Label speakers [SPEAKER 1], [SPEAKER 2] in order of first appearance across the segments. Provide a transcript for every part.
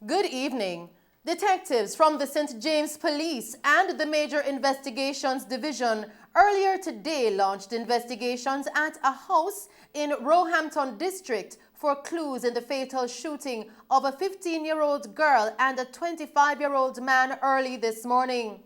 [SPEAKER 1] Good evening. Detectives from the St. James Police and the Major Investigations Division earlier today launched investigations at a house in Roehampton district for clues in the fatal shooting of a 15-year-old girl and a 25-year-old man early this morning.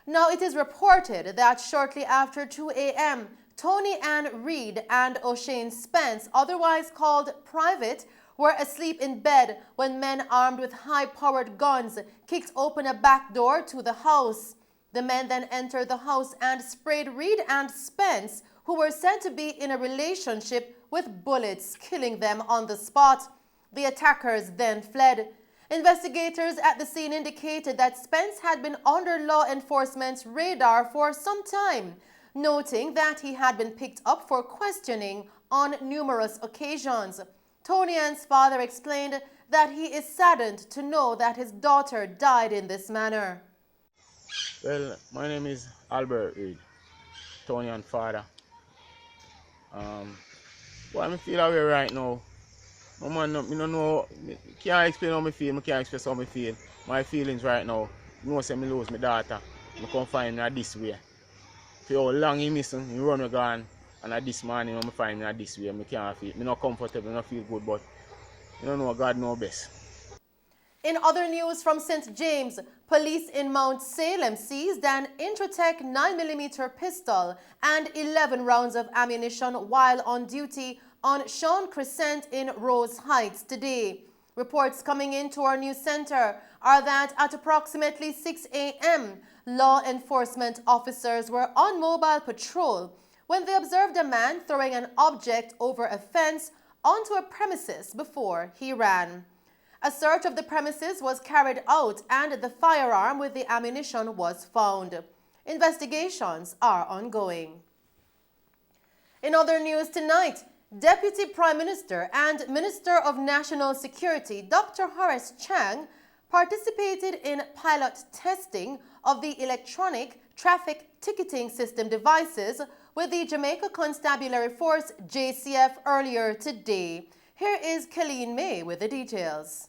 [SPEAKER 1] Now, it is reported that shortly after 2 a.m., Tony Ann Reed and O'Shane Spence, otherwise called Private, were asleep in bed when men armed with high-powered guns kicked open a back door to the house. The men then entered the house and sprayed Reed and Spence, who were said to be in a relationship, with bullets, killing them on the spot. The attackers then fled. Investigators at the scene indicated that Spence had been under law enforcement's radar for some time, noting that he had been picked up for questioning on numerous occasions. Tony Ann's father explained that he is saddened to know that his daughter died in this manner.
[SPEAKER 2] Well, my name is Albert Reed, Tony Ann's father. What I feel away right now, I don't know, I can't explain how I feel, I can't express how I feel. My feelings right now, I know I lose my daughter, I come find me this way. For how long he missing, he run me gone. And at this morning, I find me this way. I can't feel, I'm not comfortable, I don't feel good, but you don't know, God knows best.
[SPEAKER 1] In other news from St. James, police in Mount Salem seized an INTRATEC 9mm pistol and 11 rounds of ammunition while on duty on CRESCENT in Rose Heights today. Reports coming into our news center are that at approximately 6 a.m., law enforcement officers were on mobile patrol when they observed a man throwing an object over a fence onto a premises before he ran. A search of the premises was carried out and the firearm with the ammunition was found. Investigations are ongoing. In other news tonight, Deputy Prime Minister and Minister of National Security Dr. HORACE CHANG participated in pilot testing of the electronic traffic ticketing system devices with the Jamaica Constabulary Force JCF earlier today. Here is Colleen May with the details.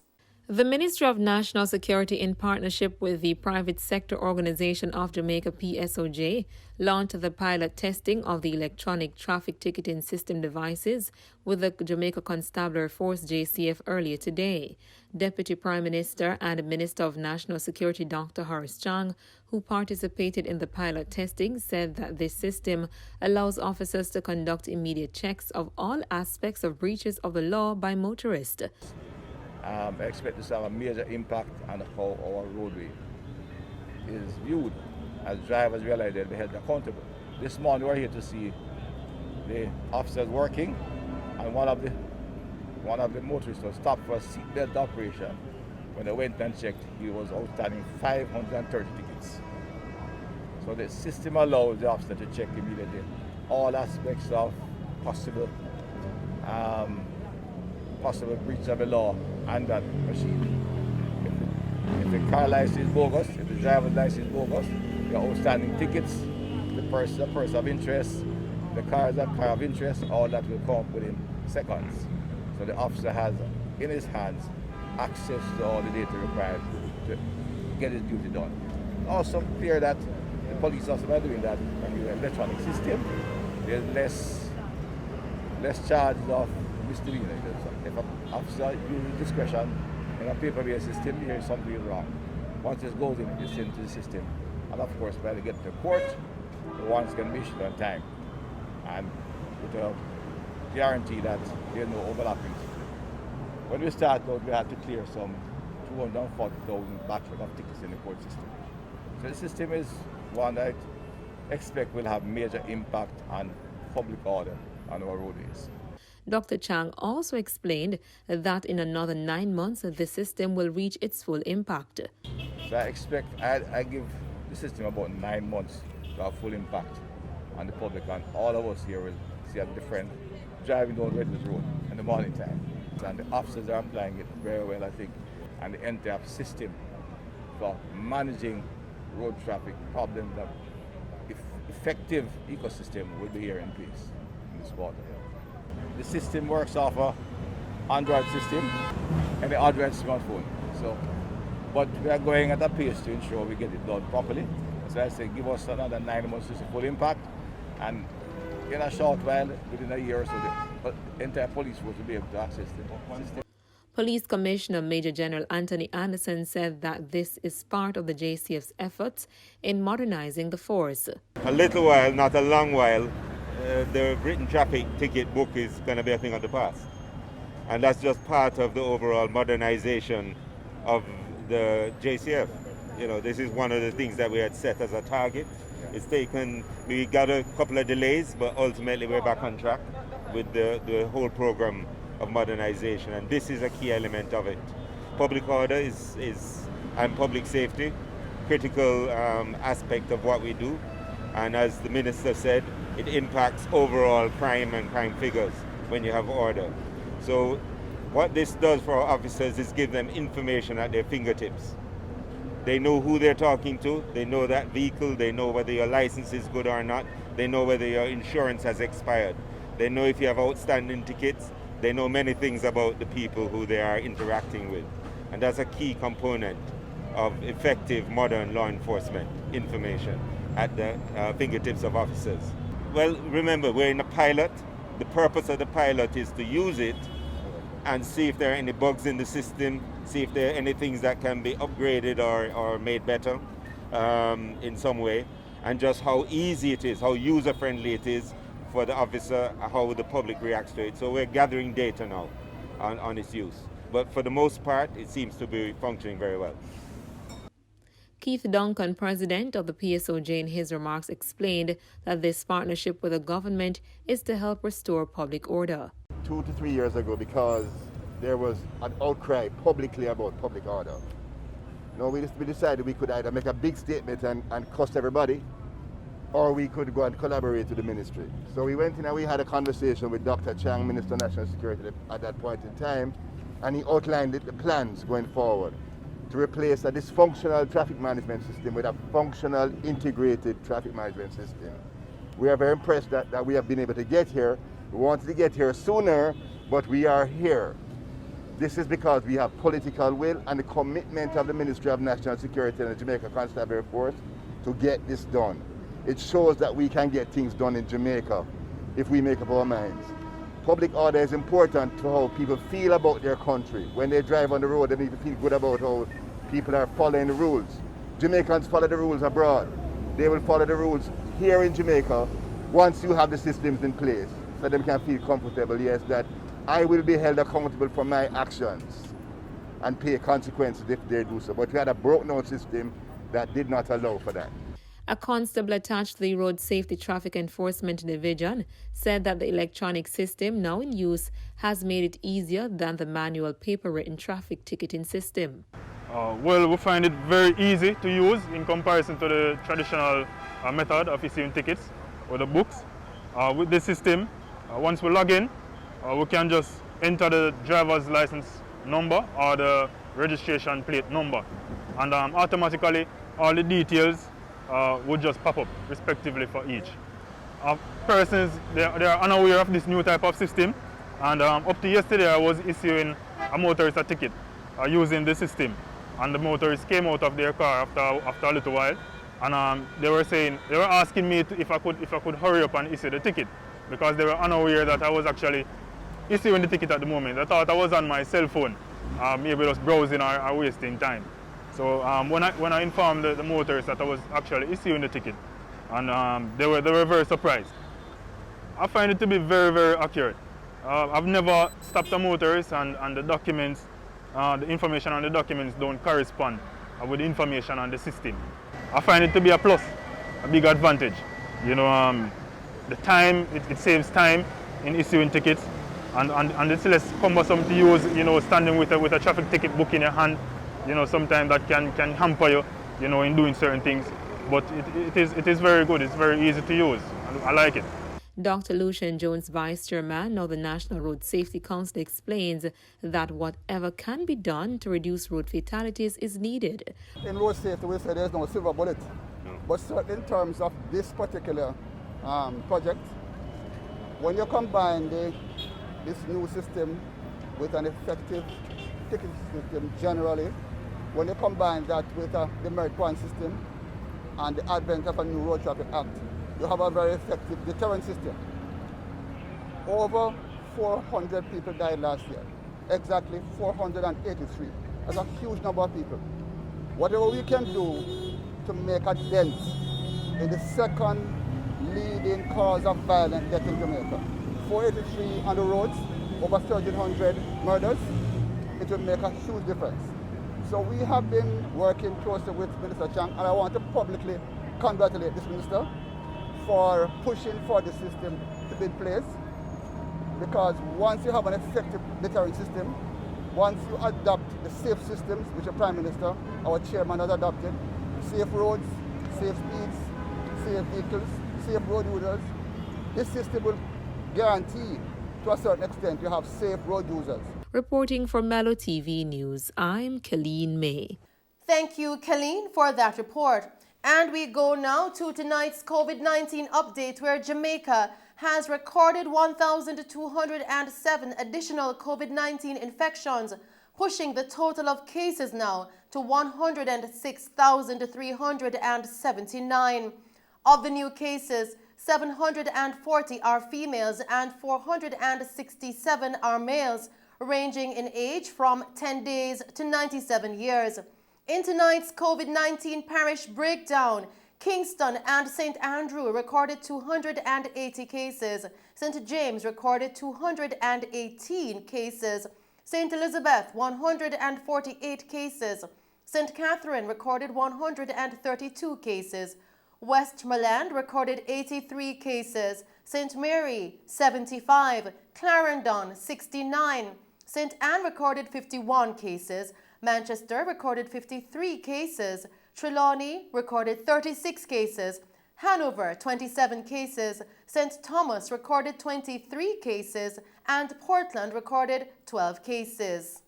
[SPEAKER 3] The Ministry of National Security, in partnership with the Private Sector Organization of Jamaica PSOJ, launched the pilot testing of the electronic traffic ticketing system devices with the Jamaica Constabulary Force JCF earlier today. Deputy Prime Minister and Minister of National Security Dr. HORACE CHANG, who participated in the pilot testing, said that this system allows officers to conduct immediate checks of all aspects of breaches of the law by motorists.
[SPEAKER 4] I expect this to have a major impact on how our roadway is viewed, as drivers realize they'll be held accountable. This morning we're here to see the officers working, and one of the motorists was stopped for a seatbelt operation. When they went and checked, he was outstanding 530 tickets. So the system allows the officer to check immediately all aspects of possible breach of the law and that machine. If the car license is bogus, if the driver's license is bogus, the outstanding tickets, the person of interest, the car is a car of interest, all that will come up within seconds. So the officer has in his hands access to all the data required to get his duty done. Also clear that the police officers are doing that with the electronic system. There's less charges of misdemeanor. If an officer uses discretion in a paper-based system, here something is wrong. Once it goes in, it's into the system. And of course, by the get to court, the warrants can be issued on time. And with a guarantee that there's no overlapping. When we started out, we had to clear some 240,000 backlog of tickets in the court system. So the system is one that I expect will have major impact on public order on our roadways.
[SPEAKER 3] Dr. Chang also explained that in another 9 months, the system will reach its full impact.
[SPEAKER 4] So I expect, I give the system about 9 months to have full impact on the public, and all of us here will see a different driving down Redwood Road in the morning time. And the officers are applying it very well, I think, and the entire system for managing road traffic problems, that effective ecosystem will be here in place in this water. The system works off a Android system and the Android smartphone. So, but we are going at a pace to ensure we get it done properly. As I say, give us another 9 months to see full impact, and in a short while, within a year or so, the entire police force will be able to access the system.
[SPEAKER 3] Police Commissioner Major General Anthony Anderson said that this is part of the JCF's efforts in modernizing the force.
[SPEAKER 5] A little while, not a long while, the written traffic ticket book is going to be a thing of the past. And that's just part of the overall modernization of the JCF. You know, this is one of the things that we had set as a target. It's taken, we got a couple of delays, but ultimately we're back on track with the whole program of modernization, and this is a key element of it. Public order is and public safety, critical aspect of what we do, and as the Minister said, it impacts overall crime and crime figures when you have order. So what this does for our officers is give them information at their fingertips. They know who they're talking to, they know that vehicle, they know whether your license is good or not, they know whether your insurance has expired, they know if you have outstanding tickets, they know many things about the people who they are interacting with. And that's a key component of effective modern law enforcement information at the fingertips of officers. Well, remember, we're in a pilot. The purpose of the pilot is to use it and see if there are any bugs in the system, see if there are any things that can be upgraded or made better in some way, and just how easy it is, how user-friendly it is for the officer, how the public reacts to it. So we're gathering data now on its use. But for the most part, it seems to be functioning very well.
[SPEAKER 3] Keith Duncan, president of the PSOJ, in his remarks explained that this partnership with the government is to help restore public order.
[SPEAKER 6] 2 to 3 years ago, because there was an outcry publicly about public order, we decided we could either make a big statement and cost everybody, or we could go and collaborate with the ministry. So we went in and we had a conversation with Dr. Chang, Minister of National Security at that point in time, and he outlined the plans going forward to replace a dysfunctional traffic management system with a functional integrated traffic management system. We are very impressed that we have been able to get here. We wanted to get here sooner, but we are here. This is because we have political will and the commitment of the Ministry of National Security and the Jamaica Constabulary Force to get this done. It shows that we can get things done in Jamaica if we make up our minds. Public order is important to how people feel about their country. When they drive on the road, they need to feel good about how people are following the rules. Jamaicans follow the rules abroad. They will follow the rules here in Jamaica once you have the systems in place, so they can feel comfortable, yes, that I will be held accountable for my actions and pay consequences if they do so. But we had a broken down system that did not allow for that.
[SPEAKER 3] A constable attached to the Road Safety Traffic Enforcement Division said that the electronic system now in use has made it easier than the manual paper-written traffic ticketing system.
[SPEAKER 7] Well, we find it very easy to use in comparison to the traditional method of issuing tickets or the books. With this system, once we log in, we can just enter the driver's license number or the registration plate number, and automatically all the details would just pop up respectively for each. Persons, they are unaware of this new type of system, and up to yesterday I was issuing a motorist a ticket using the system, and the motorist came out of their car after a little while, and they were asking me if I could hurry up and issue the ticket, because they were unaware that I was actually issuing the ticket at the moment. They thought I was on my cell phone, maybe just browsing or wasting time. So when I informed the motorists that I was actually issuing the ticket, and they were very surprised. I find it to be very, very accurate. I've never stopped a motorist and the documents, the information on the documents don't correspond with the information on the system. I find it to be a plus, a big advantage. The time, it saves time in issuing tickets, and it's less cumbersome to use, standing with a traffic ticket book in your hand. Sometimes that can hamper you, in doing certain things. But it is very good. It's very easy to use. I like it.
[SPEAKER 3] Dr. Lucian Jones, Vice Chairman of the National Road Safety Council, explains that whatever can be done to reduce road fatalities is needed.
[SPEAKER 8] In road safety, we say there's no silver bullet. But certainly in terms of this particular project, when you combine this new system with an effective ticketing system generally, When you combine that with the merit point system and the advent of a new Road Traffic Act, you have a very effective deterrent system. Over 400 people died last year, exactly 483. That's a huge number of people. Whatever we can do to make a dent in the second leading cause of violent death in Jamaica, 483 on the roads, over 1,300 murders, it will make a huge difference. So we have been working closely with Minister Chang, and I want to publicly congratulate this minister for pushing for the system to be in place. Because once you have an effective deterrent system, once you adopt the safe systems, which the Prime Minister, our chairman, has adopted, safe roads, safe speeds, safe vehicles, safe road users, this system will guarantee to a certain extent you have safe road users.
[SPEAKER 3] Reporting for Mello TV News, I'm Colleen May.
[SPEAKER 1] Thank you, Colleen, for that report. And we go now to tonight's COVID-19 update, where Jamaica has recorded 1,207 additional COVID-19 infections, pushing the total of cases now to 106,379. Of the new cases, 740 are females and 467 are males, ranging in age from 10 days to 97 years. In tonight's COVID-19 parish breakdown, Kingston and St. Andrew recorded 280 cases, St. James recorded 218 cases, St. Elizabeth 148 cases, St. Catherine recorded 132 cases, Westmoreland recorded 83 cases, St. Mary 75, Clarendon 69, St. Anne recorded 51 cases, Manchester recorded 53 cases, Trelawney recorded 36 cases, Hanover 27 cases, St. Thomas recorded 23 cases, and Portland recorded 12 cases.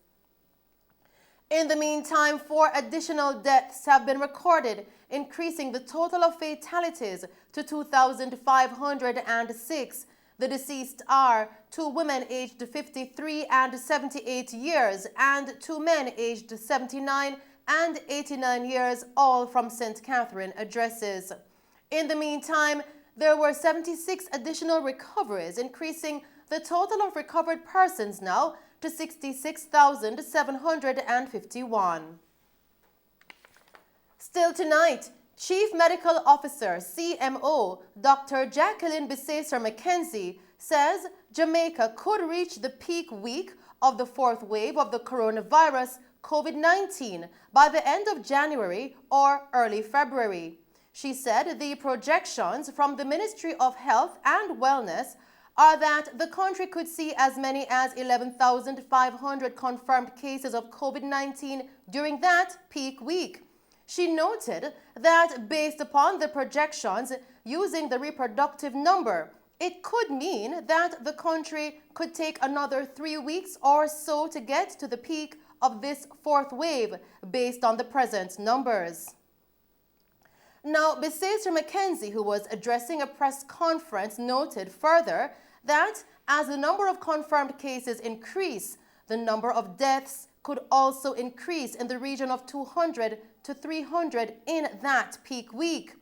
[SPEAKER 1] In the meantime, 4 additional deaths have been recorded, increasing the total of fatalities to 2,506. The deceased are 2 women aged 53 and 78 years and 2 men aged 79 and 89 years, all from St. Catherine addresses. In the meantime, there were 76 additional recoveries, increasing the total of recovered persons now to 66,751. Still tonight, Chief Medical Officer, CMO, Dr. Jacqueline Bissaser-McKenzie says Jamaica could reach the peak week of the 4th wave of the coronavirus COVID-19 by the end of January or early February. She said the projections from the Ministry of Health and Wellness are that the country could see as many as 11,500 confirmed cases of COVID-19 during that peak week. She noted that based upon the projections using the reproductive number, it could mean that the country could take another 3 weeks or so to get to the peak of this 4th wave based on the present numbers. Now, Bissaser-McKenzie, who was addressing a press conference, noted further that as the number of confirmed cases increase, the number of deaths could also increase in the region of 200 to 300 in that peak week.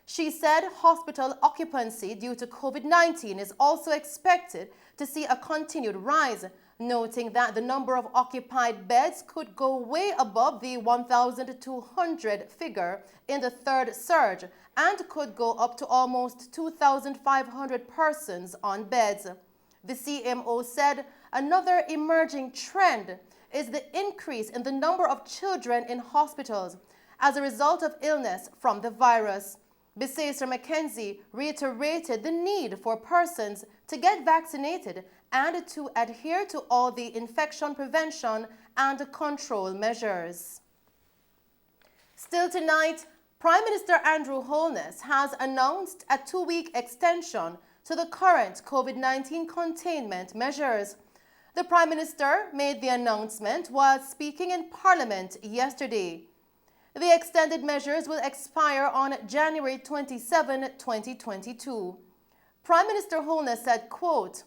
[SPEAKER 1] She said hospital occupancy due to COVID-19 is also expected to see a continued rise, noting that the number of occupied beds could go way above the 1,200 figure in the 3rd surge and could go up to almost 2,500 persons on beds. The CMO said another emerging trend is the increase in the number of children in hospitals as a result of illness from the virus. Bissaser-McKenzie reiterated the need for persons to get vaccinated and to adhere to all the infection prevention and control measures. Still tonight, Prime Minister Andrew Holness has announced a 2-week extension to the current COVID-19 containment measures. The Prime Minister made the announcement while speaking in Parliament yesterday. The extended measures will expire on January 27, 2022. Prime Minister Holness said, quote,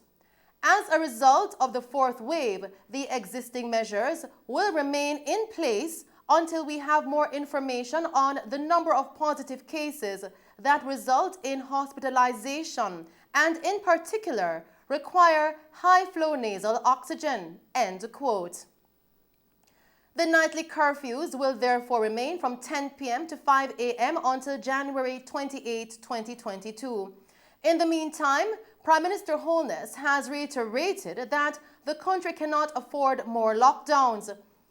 [SPEAKER 1] "As a result of the 4th wave, the existing measures will remain in place until we have more information on the number of positive cases that result in hospitalization and, in particular, require high-flow nasal oxygen." End quote. The nightly curfews will therefore remain from 10 p.m. to 5 a.m. until January 28, 2022. In the meantime, Prime Minister Holness has reiterated that the country cannot afford more lockdowns.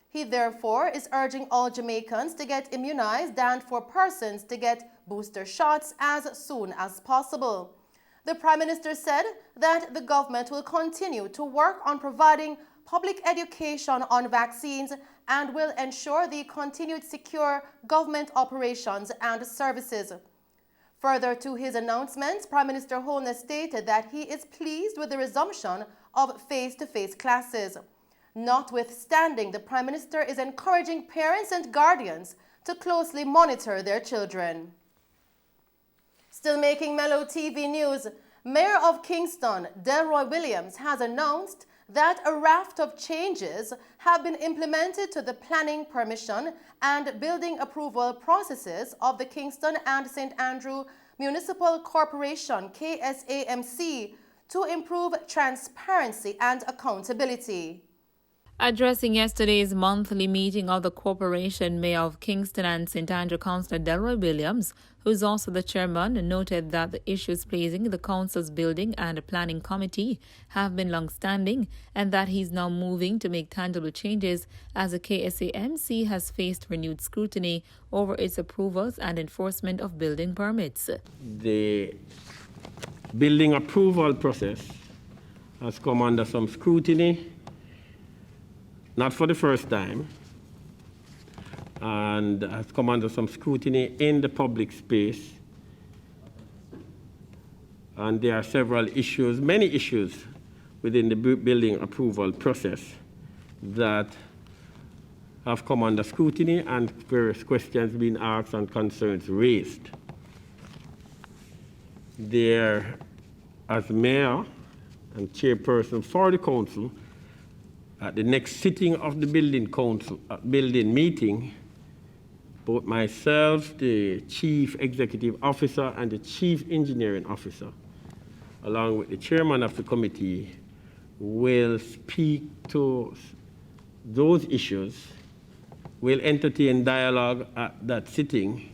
[SPEAKER 1] He therefore is urging all Jamaicans to get immunized and for persons to get booster shots as soon as possible. The Prime Minister said that the government will continue to work on providing public education on vaccines and will ensure the continued secure government operations and services. Further to his announcements, Prime Minister Holness stated that he is pleased with the resumption of face-to-face classes. Notwithstanding, the Prime Minister is encouraging parents and guardians to closely monitor their children. Still making Mello TV news, Mayor of Kingston, Delroy Williams, has announced that a raft of changes have been implemented to the planning, permission, and building approval processes of the Kingston and St. Andrew Municipal Corporation, KSAMC, to improve transparency and accountability.
[SPEAKER 3] Addressing yesterday's monthly meeting of the corporation, Mayor of Kingston and St. Andrew Councillor Delroy Williams, who is also the chairman, noted that the issues plaguing the council's building and planning committee have been long-standing and that he's now moving to make tangible changes as the KSAMC has faced renewed scrutiny over its approvals and enforcement of building permits.
[SPEAKER 9] The building approval process has come under some scrutiny, not for the first time, and has come under some scrutiny in the public space. And there are several issues, many issues within the building approval process that have come under scrutiny and various questions being asked and concerns raised. There, as mayor and chairperson for the council, at the next sitting of the building council, building meeting, both myself, the chief executive officer and the chief engineering officer, along with the chairman of the committee, will speak to those issues. We'll entertain dialogue at that sitting,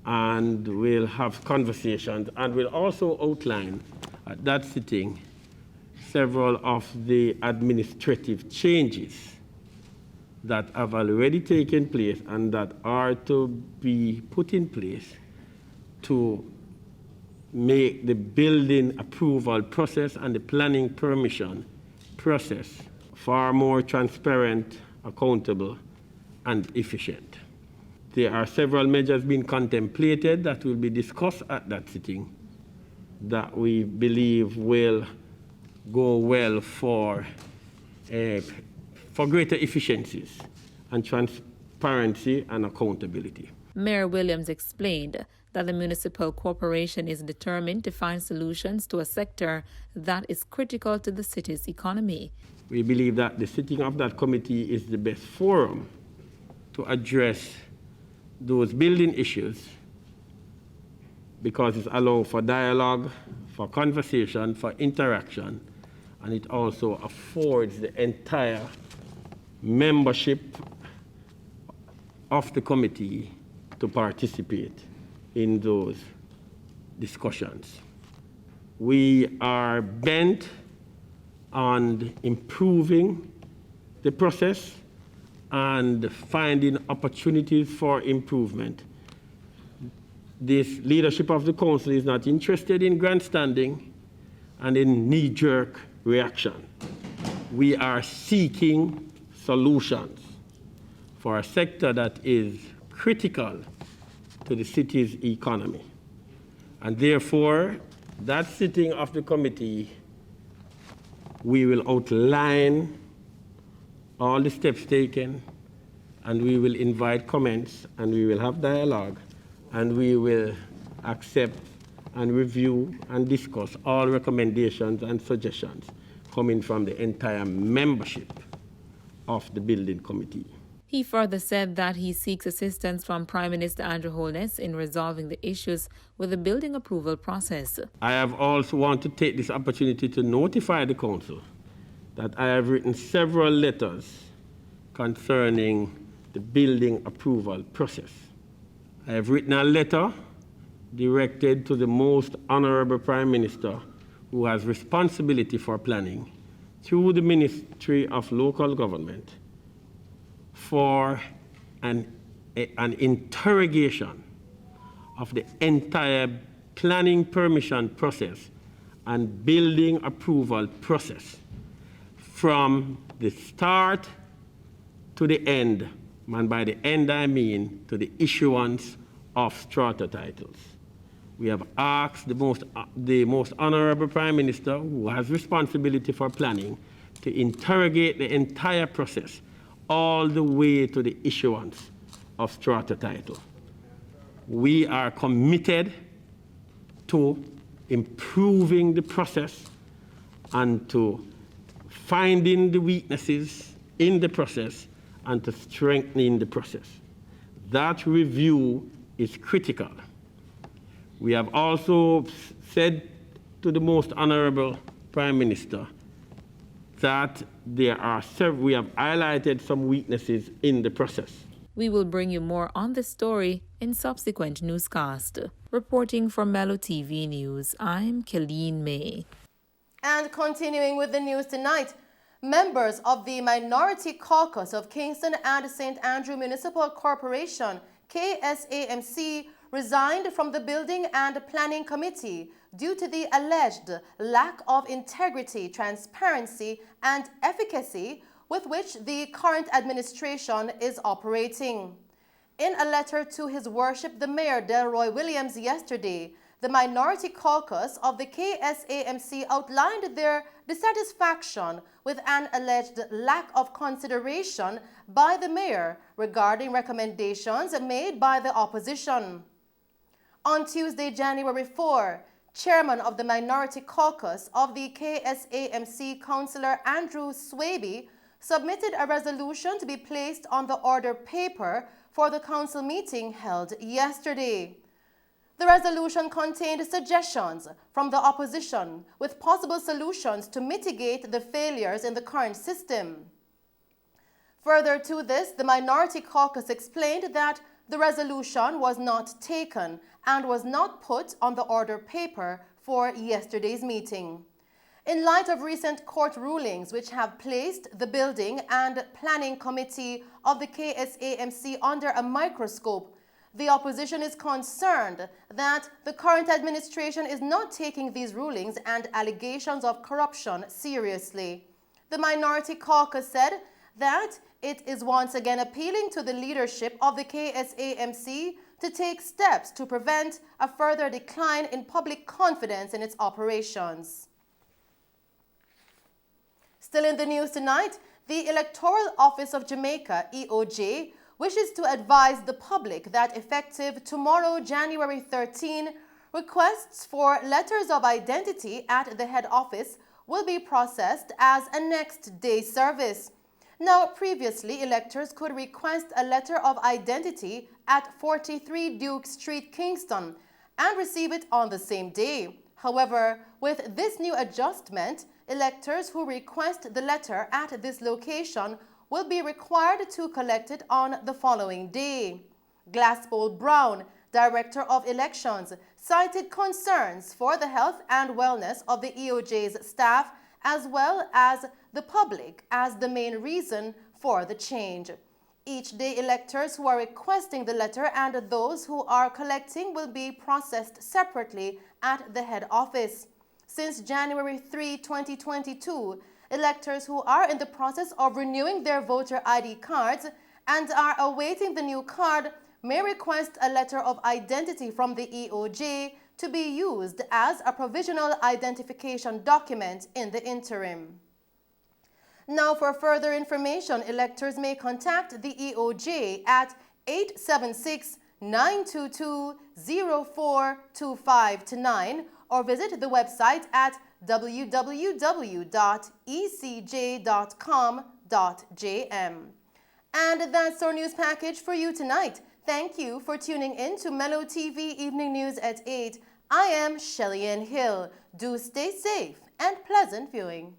[SPEAKER 9] and we'll have conversations, and we'll also outline at that sitting several of the administrative changes that have already taken place and that are to be put in place to make the building approval process and the planning permission process far more transparent, accountable, and efficient. There are several measures being contemplated that will be discussed at that sitting that we believe will go well for greater efficiencies and transparency and accountability.
[SPEAKER 3] Mayor Williams explained that the municipal corporation is determined to find solutions to a sector that is critical to the city's economy.
[SPEAKER 9] We believe that the sitting of that committee is the best forum to address those building issues because it allows for dialogue, for conversation, for interaction, and it also affords the entire membership of the committee to participate in those discussions. We are bent on improving the process and finding opportunities for improvement. This leadership of the council is not interested in grandstanding and in knee-jerk reaction. We are seeking solutions for a sector that is critical to the city's economy. And therefore, that sitting of the committee, we will outline all the steps taken, and we will invite comments, and we will have dialogue, and we will accept and review and discuss all recommendations and suggestions coming from the entire membership of the building committee.
[SPEAKER 3] He further said that he seeks assistance from Prime Minister Andrew Holness in resolving the issues with the building approval process.
[SPEAKER 9] I have also want to take this opportunity to notify the Council that I have written several letters concerning the building approval process. I have written a letter directed to the Most Honourable Prime Minister, who has responsibility for planning, through the Ministry of Local Government, for an interrogation of the entire planning permission process and building approval process from the start to the end, and by the end I mean to the issuance of strata titles. We have asked the most Honourable Prime Minister, who has responsibility for planning, to interrogate the entire process all the way to the issuance of strata title. We are committed to improving the process and to finding the weaknesses in the process and to strengthening the process. That review is critical. We have also said to the Most Honourable Prime Minister that we have highlighted some weaknesses in the process.
[SPEAKER 3] We will bring you more on this story in subsequent newscast. Reporting from Mello TV News, I'm Kylene May.
[SPEAKER 1] And continuing with the news tonight, members of the Minority Caucus of Kingston and St. Andrew Municipal Corporation, KSAMC, resigned from the Building and Planning Committee due to the alleged lack of integrity, transparency, and efficacy with which the current administration is operating. In a letter to His Worship the Mayor Delroy Williams yesterday, the Minority Caucus of the KSAMC outlined their dissatisfaction with an alleged lack of consideration by the Mayor regarding recommendations made by the opposition. On Tuesday, January 4, Chairman of the Minority Caucus of the KSAMC, Councillor Andrew Swaby, submitted a resolution to be placed on the order paper for the council meeting held yesterday. The resolution contained suggestions from the opposition with possible solutions to mitigate the failures in the current system. Further to this, the Minority Caucus explained that the resolution was not taken and was not put on the order paper for yesterday's meeting. In light of recent court rulings which have placed the Building and Planning Committee of the KSAMC under a microscope, the opposition is concerned that the current administration is not taking these rulings and allegations of corruption seriously. The Minority Caucus said that it is once again appealing to the leadership of the KSAMC to take steps to prevent a further decline in public confidence in its operations. Still in the news tonight, the Electoral Office of Jamaica, EOJ, wishes to advise the public that effective tomorrow, January 13, requests for letters of identity at the head office will be processed as a next day service. Now, previously, electors could request a letter of identity at 43 Duke Street, Kingston, and receive it on the same day. However, with this new adjustment, electors who request the letter at this location will be required to collect it on the following day. Glasspool Brown, Director of Elections, cited concerns for the health and wellness of the EOJ's staff as well as the public as the main reason for the change. Each day, electors who are requesting the letter and those who are collecting will be processed separately at the head office. Since January 3, 2022, electors who are in the process of renewing their voter ID cards and are awaiting the new card may request a letter of identity from the EOJ to be used as a provisional identification document in the interim. Now, for further information, electors may contact the EOJ at 876-922-0425-9 or visit the website at www.ecj.com.jm. And that's our news package for you tonight. Thank you for tuning in to Mello TV Evening News at 8. I am Shelley Ann Hill. Do stay safe and pleasant viewing.